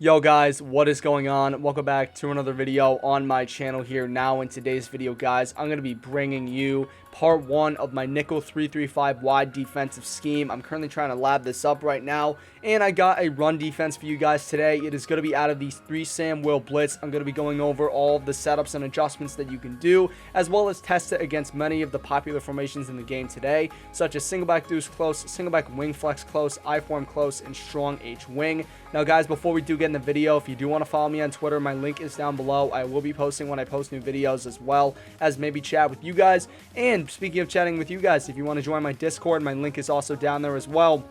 Yo guys, what is going on? Welcome back to another video on my channel here. Now in today's video guys, I'm going to be bringing you part 1 of my nickel 3-3-5 wide defensive scheme. I'm currently trying to lab this up right now, and I got a run defense for you guys today. It is going to be out of these 3 Sam Will Blitz. I'm going to be going over all of the setups and adjustments that you can do, as well as test it against many of the popular formations in the game today, such as Singleback Deuce close, Singleback wing flex close, I-form close, and strong H wing. Now guys, before we do get in the video, if you do want to follow me on Twitter, my link is down below. I will be posting when I post new videos, as well as maybe chat with you guys. And speaking of chatting with you guys, if you want to join my Discord, my link is also down there, as well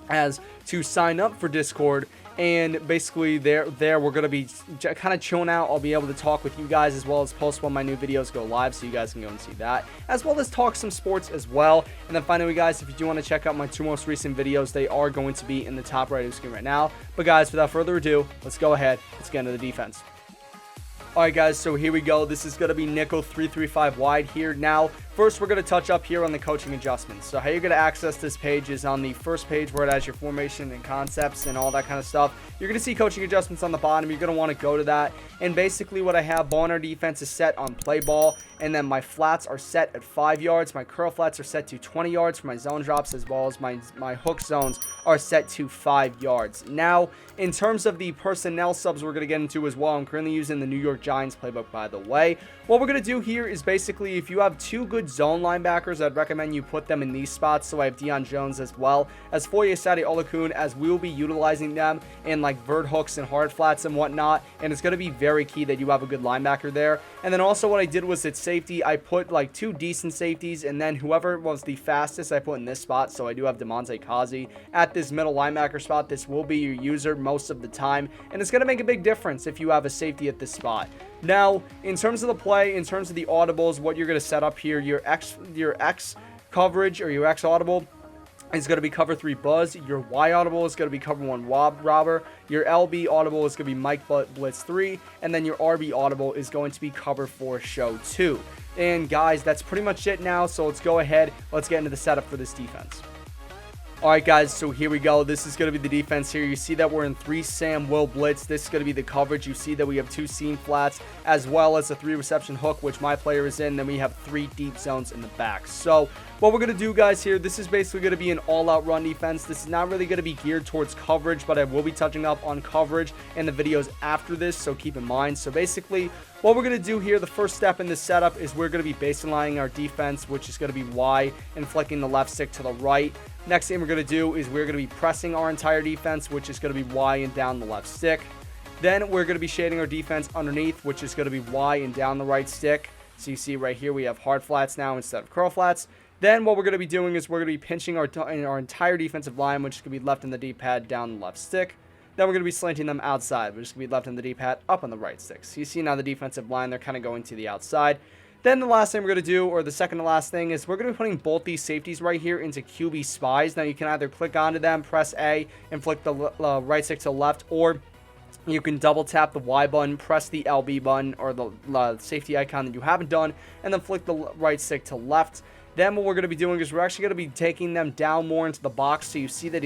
as to sign up for Discord. And basically there we're going to be kind of chilling out. I'll be able to talk with you guys, as well as post when my new videos go live, so you guys can go and see that, as well as talk some sports as well. And then finally guys, if you do want to check out my 2 most recent videos, they are going to be in the top right of the screen right now. But guys, without further ado, let's go ahead, let's get into the defense. Alright guys, so here we go. This is going to be nickel 3-3-5 wide here. Now, first we're going to touch up here on the coaching adjustments. So how you're going to access this page is on the first page, where it has your formation and concepts and all that kind of stuff. You're going to see coaching adjustments on the bottom. You're going to want to go to that. And basically what I have, ball in our defense is set on play ball. And then my flats are set at 5 yards. My curl flats are set to 20 yards for my zone drops, as well as my hook zones are set to 5 yards. Now, in terms of the personnel subs we're going to get into as well, I'm currently using the New York Giants playbook, by the way. What we're going to do here is basically, if you have 2 good zone linebackers, I'd recommend you put them in these spots. So I have Deion Jones as well as Foyesade Olakun, as we will be utilizing them in like vert hooks and hard flats and whatnot. And it's going to be very key that you have a good linebacker there. And then also what I did was at safety, I put like 2 decent safeties, and then whoever was the fastest I put in this spot. So I do have DeMonte Kazi at this middle linebacker spot. This will be your user most of the time, and it's going to make a big difference if you have a safety at this spot. Now, in terms of the play, in terms of the audibles, what you're going to set up here, your X coverage, or your X audible, is going to be cover 3 Buzz. Your Y audible is going to be cover 1 Wob Robber. Your LB audible is going to be Mike Blitz 3. And then your RB audible is going to be cover 4 Show 2. And guys, that's pretty much it now. So let's go ahead. Let's get into the setup for this defense. Alright guys, so here we go. This is going to be the defense here. You see that we're in 3 Sam Will Blitz. This is going to be the coverage. You see that we have 2 seam flats, as well as a 3 reception hook, which my player is in. Then we have 3 deep zones in the back. So what we're going to do guys here, this is basically going to be an all-out run defense. This is not really going to be geared towards coverage, but I will be touching up on coverage in the videos after this, so keep in mind. So basically what we're going to do here, the first step in this setup, is we're going to be baselining our defense, which is going to be Y and flicking the left stick to the right. Next thing we're going to do is we're going to be pressing our entire defense, which is going to be Y and down the left stick. Then we're going to be shading our defense underneath, which is going to be Y and down the right stick. So you see right here we have hard flats now instead of curl flats. Then what we're going to be doing is we're going to be pinching our entire defensive line, which is going to be left in the D-pad, down the left stick. Then we're going to be slanting them outside, which is going to be left in the D-pad, up on the right stick. So you see now the defensive line, they're kind of going to the outside. Then the last thing we're going to do, or the second to last thing, is we're going to be putting both these safeties right here into QB spies. Now you can either click onto them, press A, and flick the right stick to the left, or you can double tap the Y button, press the LB button, or the safety icon that you haven't done, and then flick the right stick to left. Then what we're going to be doing is we're actually going to be taking them down more into the box. So you see that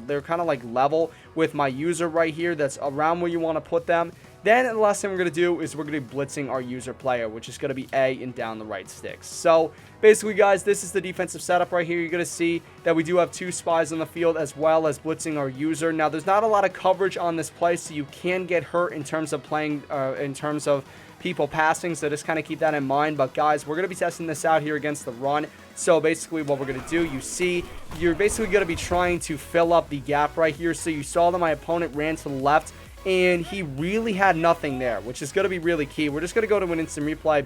they're kind of like level with my user right here. That's around where you want to put them. Then the last thing we're going to do is we're going to be blitzing our user player, which is going to be A and down the right sticks. So basically guys, this is the defensive setup right here. You're going to see that we do have 2 spies on the field, as well as blitzing our user. Now there's not a lot of coverage on this play, so you can get hurt in terms of playing, in terms of people passing, so just kind of keep that in mind. But guys, we're going to be testing this out here against the run. So basically what we're going to do, you see, you're basically going to be trying to fill up the gap right here. So you saw that my opponent ran to the left, and he really had nothing there, which is going to be really key. We're just going to go to an instant replay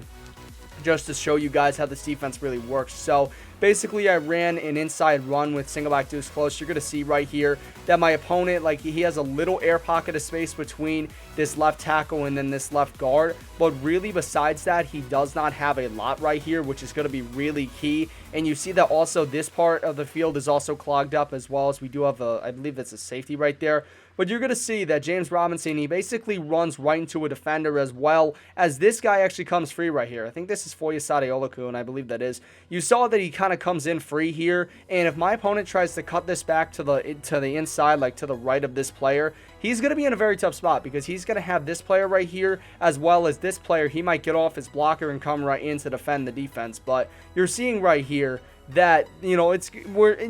just to show you guys how this defense really works. So basically I ran an inside run with Singleback Deuce close. You're going to see right here that my opponent, like, he has a little air pocket of space between this left tackle and then this left guard, but really besides that, he does not have a lot right here, which is going to be really key. And you see that also this part of the field is also clogged up, as well as we do have a, I believe that's a safety right there. But you're going to see that James Robinson, he basically runs right into a defender as well as this guy actually comes free right here. I think this is Foyesade Oluku, and I believe that is. You saw that he kind of comes in free here, and if my opponent tries to cut this back to the inside, like to the right of this player, he's going to be in a very tough spot because he's going to have this player right here as well as this player. He might get off his blocker and come right in to defend the defense, but you're seeing right here that, you know,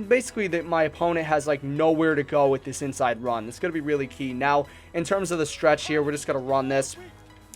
basically that my opponent has like nowhere to go with this inside run. It's going to be really key. Now, in terms of the stretch here, we're just going to run this.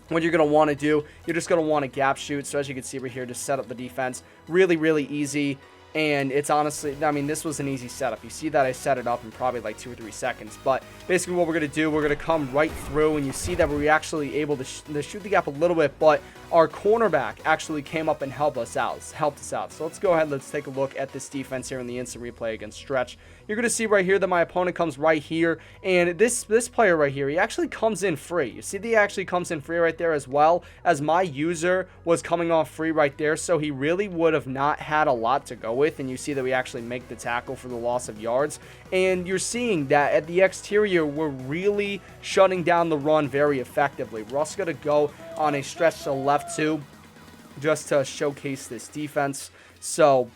What you're going to want to do, you're just going to want to gap shoot. So as you can see right here, just set up the defense. Really, really easy. And it's honestly, I mean, this was an easy setup. You see that I set it up in probably like 2 or 3 seconds. But basically what we're going to do, we're going to come right through. And you see that we're actually able to shoot the gap a little bit. But our cornerback actually came up and helped us out. So let's go ahead. Let's take a look at this defense here in the instant replay against stretch. You're going to see right here that my opponent comes right here. And this player right here, he actually comes in free. You see that he actually comes in free right there as well as my user was coming off free right there. So he really would have not had a lot to go with. And you see that we actually make the tackle for the loss of yards. And you're seeing that at the exterior, we're really shutting down the run very effectively. We're also going to go on a stretch to the left too, just to showcase this defense. So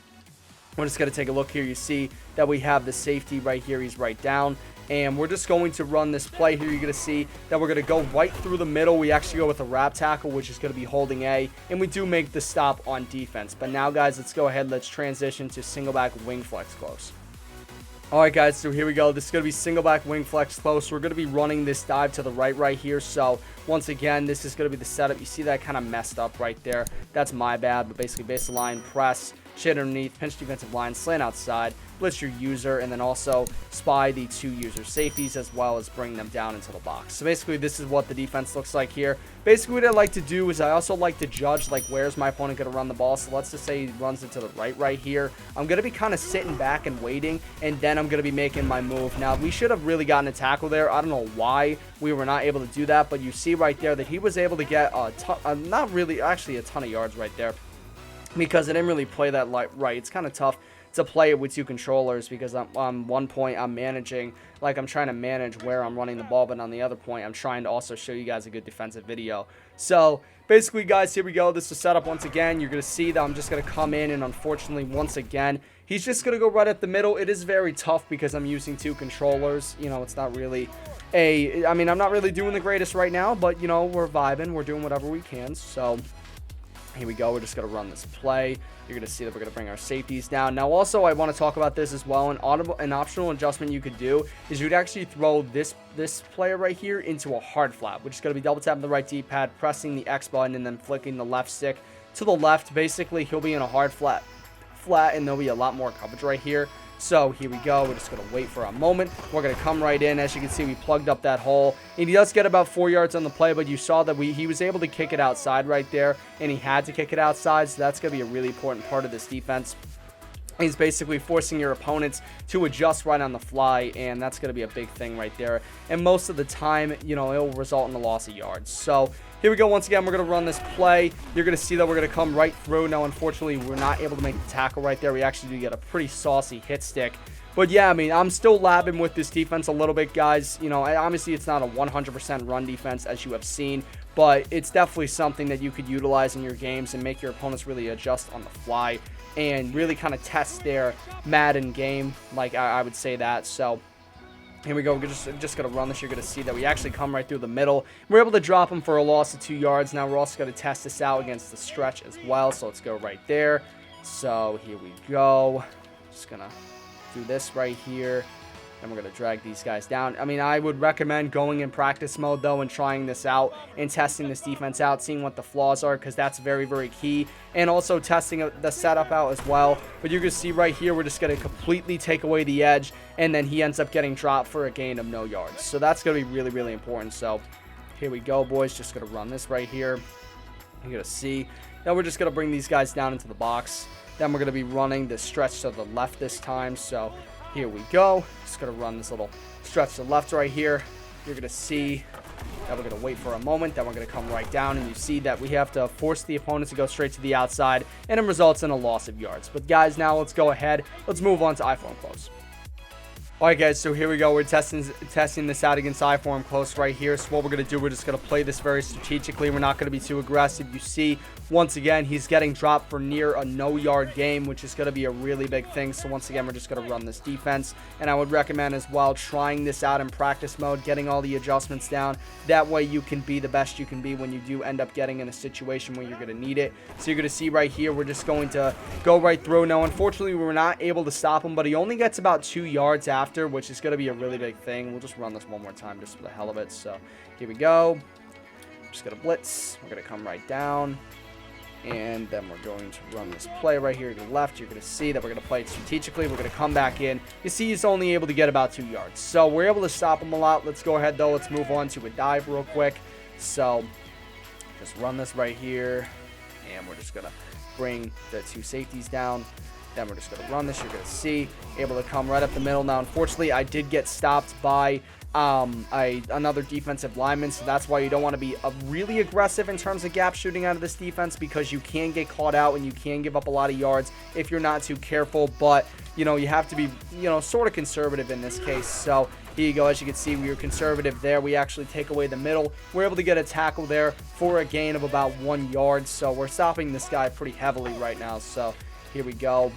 we're just going to take a look here. You see that we have the safety right here. He's right down. And we're just going to run this play here. You're going to see that we're going to go right through the middle. We actually go with a wrap tackle, which is going to be holding A. And we do make the stop on defense. But now, guys, let's go ahead. Let's transition to singleback wing flex close. Alright guys, so here we go. This is going to be singleback wing flex close. We're going to be running this dive to the right here. So once again, this is going to be the setup. You see that kind of messed up right there. That's my bad, but basically baseline press, shade underneath, pinch defensive line, slant outside, blitz your user, and then also spy the 2 user safeties as well as bring them down into the box. So basically this is what the defense looks like here. Basically what I like to do is I also like to judge like where's my opponent going to run the ball. So let's just say he runs it to the right here. I'm going to be kind of sitting back and waiting, and then I'm going to be making my move. Now we should have really gotten a tackle there. I don't know why we were not able to do that, but you see right there that he was able to get not really actually a ton of yards right there, because I didn't really play that right. It's kind of tough to play it with 2 controllers because on one point I'm managing, like I'm trying to manage where I'm running the ball, but on the other point I'm trying to also show you guys a good defensive video. So basically guys, here we go. This is setup once again. You're going to see that I'm just going to come in, and unfortunately once again he's just going to go right at the middle. It is very tough because I'm using 2 controllers. You know, it's not really I'm not really doing the greatest right now, but you know, we're vibing, we're doing whatever we can. So here we go. We're just going to run this play. You're going to see that we're going to bring our safeties down. Now, also, I want to talk about this as well. An optional adjustment you could do is you'd actually throw this player right here into a hard flat, which is going to be double tapping the right D-pad, pressing the X button, and then flicking the left stick to the left. Basically, he'll be in a hard flat, and there'll be a lot more coverage right here. So here we go. We're just going to wait for a moment. We're going to come right in. As you can see, we plugged up that hole. And he does get about 4 yards on the play, but you saw that he was able to kick it outside right there, and he had to kick it outside. So that's going to be a really important part of this defense. He's basically forcing your opponents to adjust right on the fly, and that's going to be a big thing right there. And most of the time, you know, it will result in a loss of yards. So here we go. Once again, we're going to run this play. You're going to see that we're going to come right through. Now, unfortunately, we're not able to make the tackle right there. We actually do get a pretty saucy hit stick. But yeah, I mean, I'm still labbing with this defense a little bit, guys. You know, obviously it's not a 100% run defense as you have seen, but it's definitely something that you could utilize in your games and make your opponents really adjust on the fly and really kind of test their Madden game, like I would say that. So here we go. We're just going to run this. You're going to see that we actually come right through the middle. We're able to drop him for a loss of 2 yards. Now we're also going to test this out against the stretch as well. So let's go right there. So here we go. Just going to do this right here. And we're going to drag these guys down. I mean, I would recommend going in practice mode, though, and trying this out and testing this defense out, seeing what the flaws are, because that's very, very key. And also testing the setup out as well. But you're going to see right here, we're just going to completely take away the edge, and then he ends up getting dropped for a gain of no yards. So that's going to be really, really important. So here we go, boys. Just going to run this right here. You're going to see. Now we're just going to bring these guys down into the box. Then we're going to be running the stretch to the left this time. So here we go. Just going to run this little stretch to the left right here. You're going to see that we're going to wait for a moment. Then we're going to come right down, and you see that we have to force the opponent to go straight to the outside, and it results in a loss of yards. But guys, now let's go ahead. Let's move on to iPhone close. Alright guys, so here we go. We're testing this out against I-form close right here. So what we're going to do, we're just going to play this very strategically. We're not going to be too aggressive. You see, once again, he's getting dropped for near a no-yard game, which is going to be a really big thing. So once again, we're just going to run this defense. And I would recommend as well trying this out in practice mode, getting all the adjustments down. That way you can be the best you can be when you do end up getting in a situation where you're going to need it. So you're going to see right here, we're just going to go right through. Now, unfortunately, we were not able to stop him, but he only gets about 2 yards after, which is going to be a really big thing. We'll just run this one more time just for the hell of it. So here we go. Just going to blitz. We're going to come right down. And then we're going to run this play right here to the left. You're going to see that we're going to play it strategically. We're going to come back in. You see he's only able to get about 2 yards. So we're able to stop him a lot. Let's go ahead, though. Let's move on to a dive real quick. So just run this right here. And we're just going to bring the 2 safeties down. Then we're just going to run this. You're going to see able to come right up the middle. Now, unfortunately, I did get stopped by another defensive lineman, so that's why you don't want to be really aggressive in terms of gap shooting out of this defense, because you can get caught out and you can give up a lot of yards if you're not too careful. But you know, you have to be, you know, sort of conservative in this case. So here you go. As you can see, we were conservative there. We actually take away the middle. We're able to get a tackle there for a gain of about 1 yard. So we're stopping this guy pretty heavily right now. So here we go.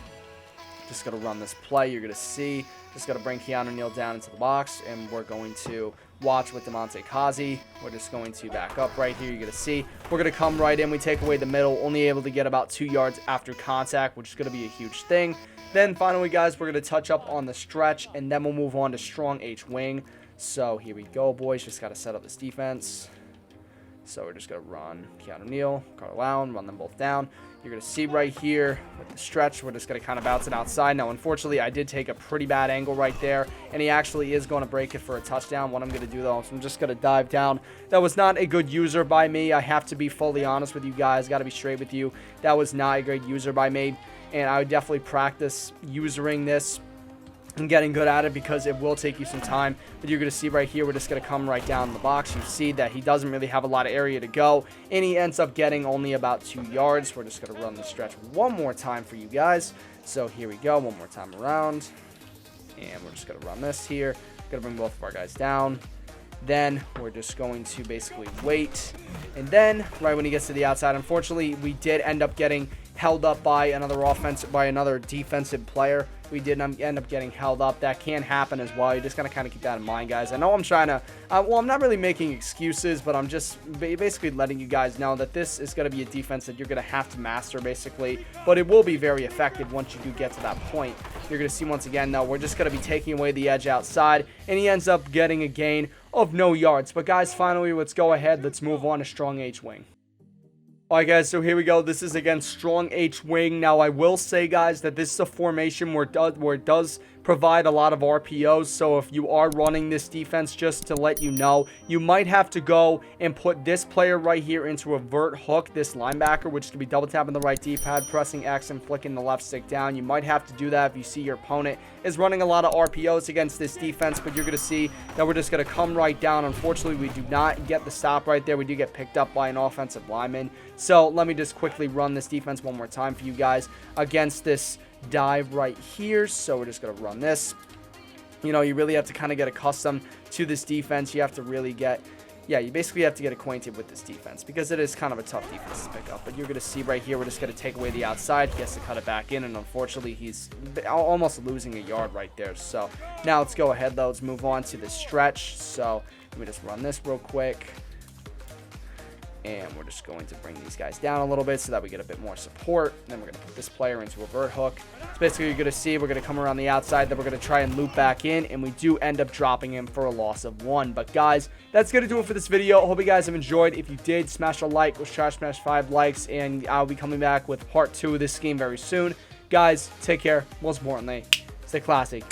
Just going to run this play. You're going to see. Just going to bring Keanu Neal down into the box. And we're going to watch with Demonte Kazi. We're just going to back up right here. You're going to see. We're going to come right in. We take away the middle. Only able to get about 2 yards after contact, which is going to be a huge thing. Then finally, guys, we're going to touch up on the stretch. And then we'll move on to strong H wing. So here we go, boys. Just got to set up this defense. So we're just going to run Keanu Neal, Carl Allen, run them both down. You're going to see right here with the stretch, we're just going to kind of bounce it outside. Now, unfortunately, I did take a pretty bad angle right there, and he actually is going to break it for a touchdown. What I'm going to do, though, is I'm just going to dive down. That was not a good user by me. I have to be fully honest with you guys. Got to be straight with you. That was not a great user by me, and I would definitely practice usering this and getting good at it, because it will take you some time. But you're going to see right here, we're just going to come right down in the box. You see that he doesn't really have a lot of area to go, and he ends up getting only about 2 yards. We're just going to run the stretch one more time for you guys. So here we go, one more time around, and we're just going to run this here. Going to bring both of our guys down. Then we're just going to basically wait, and then right when he gets to the outside, unfortunately, we did end up getting held up by another defensive player. We did end up getting held up. That can happen as well. You just gotta kind of keep that in mind, guys. I know I'm trying to, well, I'm not really making excuses, but I'm just basically letting you guys know that this is going to be a defense that you're going to have to master, basically. But it will be very effective once you do get to that point. You're going to see once again, though, we're just going to be taking away the edge outside, and he ends up getting a gain of no yards. But guys, finally, let's go ahead. Let's move on to strong H wing. Alright guys, so here we go. This is against strong H wing. Now I will say, guys, that this is a formation where it does provide a lot of RPOs. So if you are running this defense, just to let you know, you might have to go and put this player right here into a vert hook, this linebacker, which can be double tapping the right D-pad, pressing X and flicking the left stick down. You might have to do that if you see your opponent is running a lot of RPOs against this defense, but you're going to see that we're just going to come right down. Unfortunately, we do not get the stop right there. We do get picked up by an offensive lineman. So let me just quickly run this defense one more time for you guys against this dive right here. So we're just going to run this. You know, you really have to kind of get accustomed to this defense. You have to really get, you basically have to get acquainted with this defense, because it is kind of a tough defense to pick up. But you're going to see right here, we're just going to take away the outside. He has to cut it back in, and unfortunately, he's almost losing a yard right there. So now let's go ahead, though. Let's move on to the stretch. So let me just run this real quick. And we're just going to bring these guys down a little bit so that we get a bit more support. Then we're going to put this player into a vert hook. So basically, you're going to see we're going to come around the outside. Then we're going to try and loop back in. And we do end up dropping him for a loss of 1. But guys, that's going to do it for this video. I hope you guys have enjoyed. If you did, smash a like. Let's try to smash 5 likes. And I'll be coming back with part 2 of this game very soon. Guys, take care. Most importantly, stay classy.